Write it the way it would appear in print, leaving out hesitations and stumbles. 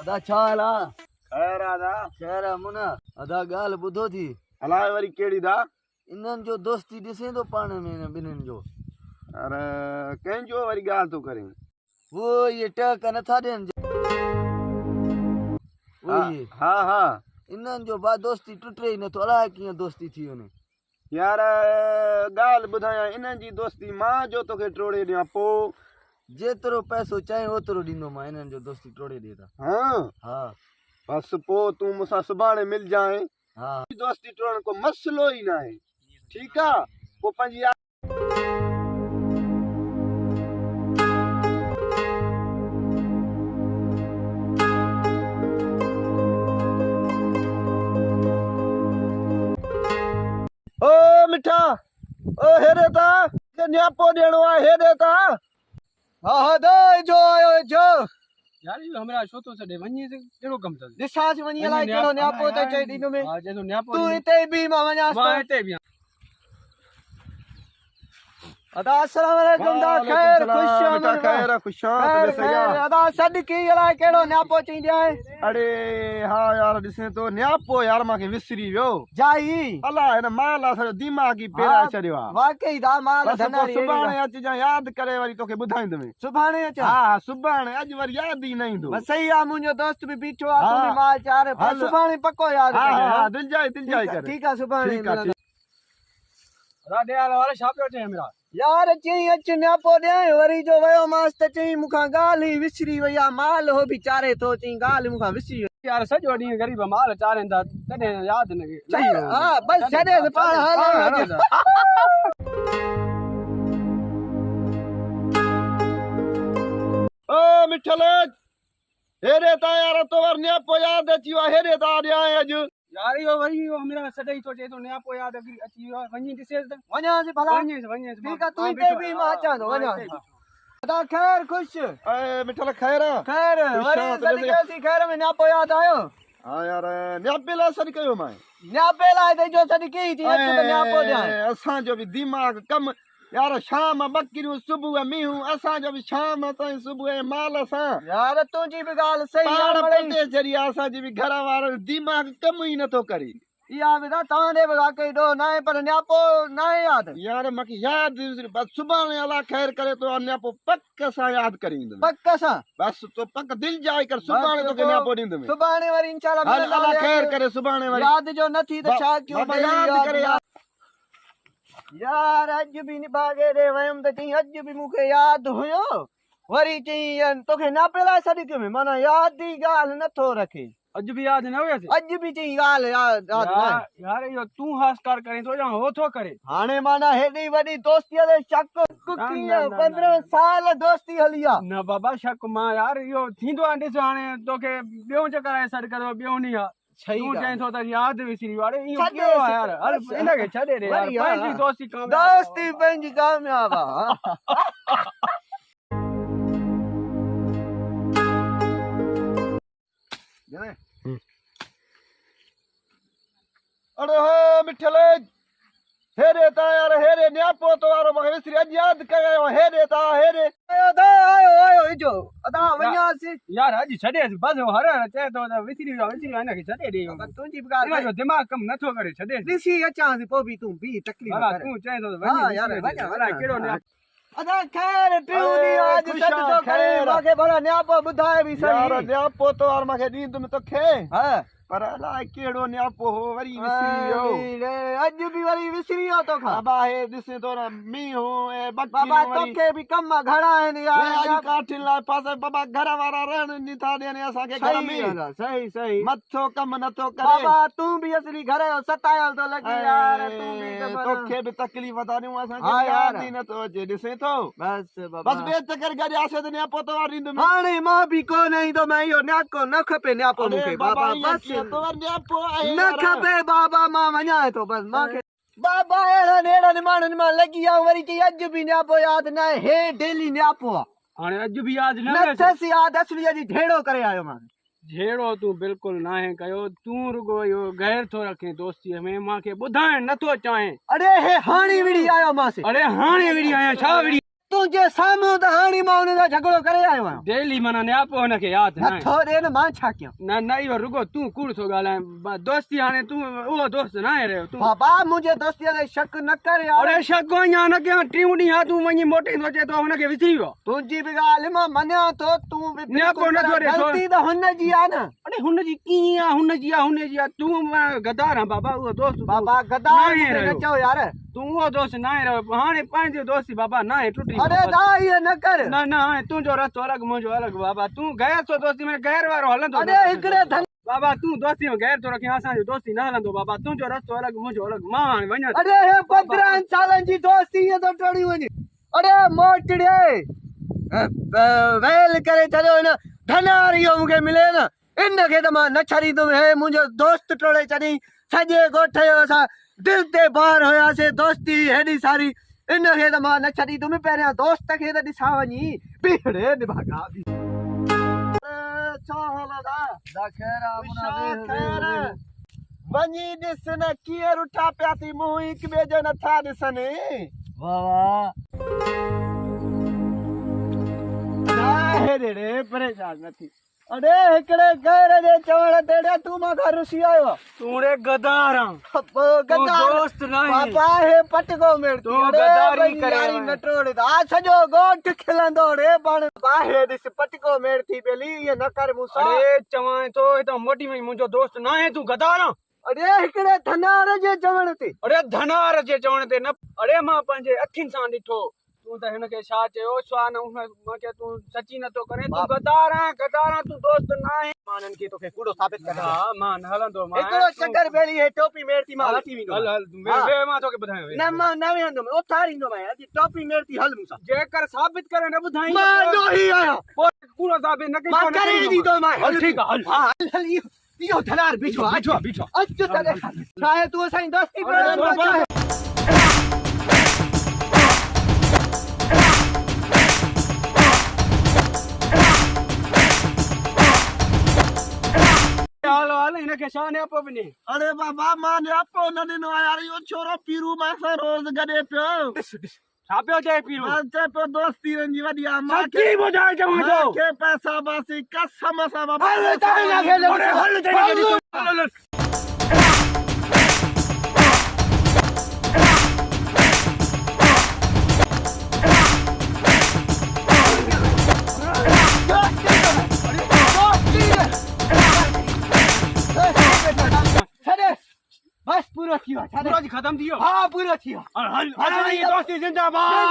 अदा छा हाल आहे? खैर आदा खैर आहे मुना। अदा ॻाल्हि ॿुधो थी, हलाए वरी केड़ी दा? इन्हनि जो दोस्ती ॾिसे थो पाण में हिन ॿिन्हिनि जो। अरे कंहिंजो वरी ॻाल्हि तूं करीं? वो ये टक नथा ॾियनि वो ये हा हा इन्हनि जो बा दोस्ती टुटे ई नथो, अलाए कीअं दोस्ती थी वञे। यार ॻाल्हि ॿुधायां, इन्हनि जी दोस्ती मां जो तोखे टोड़े ॾियां पोइ? जेतिरो पैसो चाहे ओतिरो ॾींदो मां, इन्हनि जो दोस्ती टोड़े ॾिए था। हाँ हा बस पोइ तूं मूंसां सुभाणे मिल जाए। हा दोस्ती टोड़ण को मसलो ई न आहे, ठीकु आहे? पोइ पंहिंजी ओ मिठा ओ हेरे ता के न्यापो ॾियणो आहे, हेरे ता। हा हा दो जो आयो जो यार ये हमरा छो तो सडे वनी से केड़ो कम तस ॾिसां थी वञी अलाए कहिड़ो न्यापो त चई ॾींदो में। हां जे तो न्यापो तूं हिते ई बीह, मां वञां मां हिते भी अदा अस्सलाम वालेकुम दा खैर खुश बेटा खैर खुशांत सया। अदा सदकी अलाए कहिड़ो न्यापो चईंदी आहे। अरे हाँ यार ॾिसे तो न्यापो यार मांखे विसरी वियो जाई अला हिन माल असांजो दिमाग़ ई पेरा छॾियो आहे। वाकई दा माल बस पोइ सुभाणे अचिजांइ, यादि करे वरी तोखे ॿुधाईंदुमि। सुभाणे अचां? हा सुभाणे, अॼु वरी यादि ई न ईंदो। बस सही आहे, मुंहिंजो दोस्त बि बीठो आहे, तूं बि माल चार, पर सुभाणे पको यादि हा कजांइ। हा दिल जाए करे। ठीक आहे सुभाणे ठीक आहे, ठीक। राडे वाला छाप थे हमरा यार चई अच न्यापो ॾियां, वरी जो वियो मांस त चई मूंखां ॻाल्हि ई विसरी वई आहे, माल हो बि चारे थो, चई ॻाल्हि मूंखां विसरी वई। यार सजो डी गरीब माल चारन दा तने याद न हा बस छॾे पाण हले। ओ मिठल हेरे ता यार तो वर न्यापो यादि अची वियो आहे, हेरे ता ॾियां अॼु। यार यो वरी यो हमरा सडे तो चे तो न्यापो याद अची वियो वनी दिसेस त वञां थी भला। वनी ठीक आहे तूं हिते बि, मां अचां थो, वञां। अदा खैर खुश ए मिठल खैर खैर वरी सदके थी खैर में न्यापो यादि आयो? हाँ यार न्यापे लाइ सॾु कयो मां। न्यापे लाइ त जो सदकी थी अच त न्यापो ॾियां। असांजो बि दिमाग़ कम यार, शाम बकरियूं सुबुह मीहूं, असांजो बि शाम ताईं सुबुह माल सां। यार तुंहिंजी बि ॻाल्हि सही पाण आहे, पटे ज़रिया असांजी बि घर वारनि दिमाग़ कम ई नथो करे। इहा बि त तव्हांजे बि वाकई ॾो न आहे, पर न्यापो न आहे यादि। यार मूंखे यादि बस सुभाणे अला ख़ैर करे तो न्यापो पक सां यादि करे ईंदुमि। पक सां बस तो पक दिल जाए कर, सुभाणे तोखे न्यापो ॾींदुमि। सुभाणे वरी इंशाल्लाह हल अला ख़ैर करे सुभाणे वरी यादि जो नथी त छा कयूं? बाबा यादि करे यार अॼु बि निभागे ॾे वयमि त चई अॼु बि मूंखे यादि हुयो, वरी चई तोखे नापे लाइ सॾु कयो, माना यादि ई ॻाल्हि नथो रखे। अज भी याद न हुयस अॼु बि चई ॻाल्हि यादि यार यो तू हासकार करे तो या हो थो करे। हाणे माना हेॾी वॾी दोस्तीअ ते शक कीअं? 15 साल दोस्ती हली आहे। न बाबा शक मां यार यो थींदो आहे, ॾिस हाणे तोखे ॿियो चकर आहे सॾु कयो, ॿियो नहीं आहे। तू चईं थो त यादि विसरी वारे इहो कीअं आहे यार? हल इनखे छॾे ॾे यार, पंहिंजी दोस्ती पंहिंजी कामयाब आहे। अरे हो मिठल हेरे ता यार, हेरे न्यापो तो वारो मूंखे विसरी, अॼु यादि कयो। हेरे ता हेरे आयो इजो अदा वञासीं यार, अॼु छॾे बस हर चए तो त विसरी इनखे छॾे ॾे। तुंहिंजी बि ॻाल्हि इनजो दिमाग़ कम नथो करे, छॾे ॾिसी अचांसि पोइ बि तूं बि तकलीफ़ तूं चए तो कहिड़ो अदा खैर पियो दी आज सद तो करे माके भला न्यापो ॿुधाए बि सही। यार न्यापो तो वार मूंखे ॾींदुमि तोखे, हा पर अलाए कहिड़ो न्यापो हो, वरी विसरी वियो। अॼु बि वरी विसरी वियो तोखां? बाबा हे ॾिसे तो न मींहूं ऐं बाबा तोखे बि कम घणा आहिनि यार। अॼु काठियुनि लाइ फासे बाबा, घर वारा रहण नथा ॾियनि असांखे घर में। सही सही मथो कम नथो करे। बाबा तूं बि असली घर जो सतायल तो लॻी यार, तूं बि तोखे बि तकलीफ़ था ॾियूं, असांखे यादि ई नथो अचे। ॾिसे तो बस बस ॿिए चकर गॾियासीं त न्यापो तो वार ॾींदुमि। हाणे मां बि कोन ईंदो, मैं इहो न्यापो न खपे न्यापो मूंखे बाबा, बस न खपे बाबा, मां वञां थो बस। मूंखे बाबा अहिड़नि माण्हुनि मां लॻी आऊं, वरी चई अॼु बि न्यापो यादि न आहे। हे डेली न्यापो आहे, हाणे अॼु बि यादि न अथसि यादि, असली अॼु ढेड़ो करे आयो मां। जहिड़ो तूं बिल्कुलु नाहे कयो, तूं रुगो इहो गैर थो रखे दोस्तीअ में, मूंखे ॿुधाइण नथो चाहे। अरे हे हाणे विड़ी आयो मांसि। अरे हाणे विड़ी आहियां, छा विड़ी? तुंहिंजे साम्हूं त हाणे मां हुन सां झगड़ो करे आयो आहियां डेली माना न्यापो हुनखे यादि न आहे। नथो ॾे न मां छा कयां न न इहो रुगो तूं कूड़ थो ॻाल्हाए दोस्ती हाणे तूं उहो दोस्त न आहे रहियो तूं बाबा मुंहिंजे दोस्तीअ ते शक न कर यार अरे शक अञा न कयां 3 ॾींहं हा तूं वञी मोटी सोचे थो हुनखे विसरी वियो तुंहिंजी बि ॻाल्हि मां मञां थो तूं बि न्यापो नथो ॾे ग़लती त हुनजी आहे न अरे हुनजी कीअं आहे हुनजी आहे तूं गदार आहे बाबा उहो दोस्त बाबा गदार न आहे न रहियो। चओ यार तूं उहो दोस्त न आहे रहियो हाणे पंहिंजी दोस्ती बाबा न आहे टुटी अरे दा इहो न कर न न हाणे तुंहिंजो रस्तो अलॻि मुंहिंजो अलॻि बाबा तूं गैर थो दोस्ती में गैर वारो हलंदो अरे हिकिड़े धन बाबा तूं दोस्ती में गैर थो रखे असांजो दोस्ती न हलंदो बाबा तुंहिंजो रस्तो अलॻि मुंहिंजो अलॻि मां हाणे वञा अरे हे 15 सालनि जी दोस्ती ईअं थो टोड़ी वञे अरे मोटड़े वेल करे छॾियो हिन धनार इहो मूंखे मिले न इनखे त मां न छॾींदुमि हे मुंहिंजो दोस्त टोड़े छॾी सॼे ॻोठ जो असां दिलि ते बार हुयासीं दोस्ती हेॾी सारी इनखे त मां न छॾींदुमि पहिरियां दोस्त खे त ॾिसां वञी बीहड़े निभागा छा हाल आहे वञी ॾिस न कीअं रुठा पिया थी मुंहुं हिक ॿिए जो नथा ॾिसनि परेशान न थी अरे हिकिड़े गैर जे चवण ते तूं मूंखां रुसी आयो तूं रे गदार दोस्त न आहे पापा हे पटको मेड़ तूं गदारी करे न टोड़ आ सॼो ॻोठ खिलंदो रे पाण बाहे ॾिस पटको मेड़ थी पेली ईअं न कर मूंसां अरे चवां थो हितां मोटी में मुंहिंजो दोस्त न आहे तूं गदार आहे अरे हिकिड़े धनार जे चवण ते अरे धनार जे चवण ते न अरे मां पंहिंजे अखियुनि सां ॾिठो तूं त हिनखे छा चयो छा न मूंखे तूं सची नथो करे तूं गदार आहे तूं दोस्त न आहे माननि खे तोखे कूड़ो साबित कर हा मां न हलंदो मां हिकिड़ो चक्कर भेली हे टोपी मेड़ थी मां वठी वेंदो हल हल वे मां तोखे ॿुधायां न मां न वेंदुमि उथारींदुमि अॼु टोपी मेड़ थी हल मूंसां जेकर साबित करे न ॿुधाई मां जो ही आहियां पोइ कूड़ो साबित न मां करे ॾींदो मां हल ठीकु आहे हा हल इहो धनार बीठो बीठो अचु त छा आहे तूं असांजी दोस्ती करण हलो हल हिनखे छा न्यापो बि ॾे अरे बाबा मां न्यापो न ॾिनो आहे यार इहो छोरो पीरू मां सां रोज़ गॾे पियो छा पियो चए पीरू मां चए पियो दोस्ती रंजी वॾी आहे मां सच्ची ॿुधाए चवां थो मूंखे पैसा बासी कसम सां बाबा हल बस पूरो थी वियो पूरो ख़तम थी वियो हा पूरो थी वियो हल दोस्ती जिंदाबाद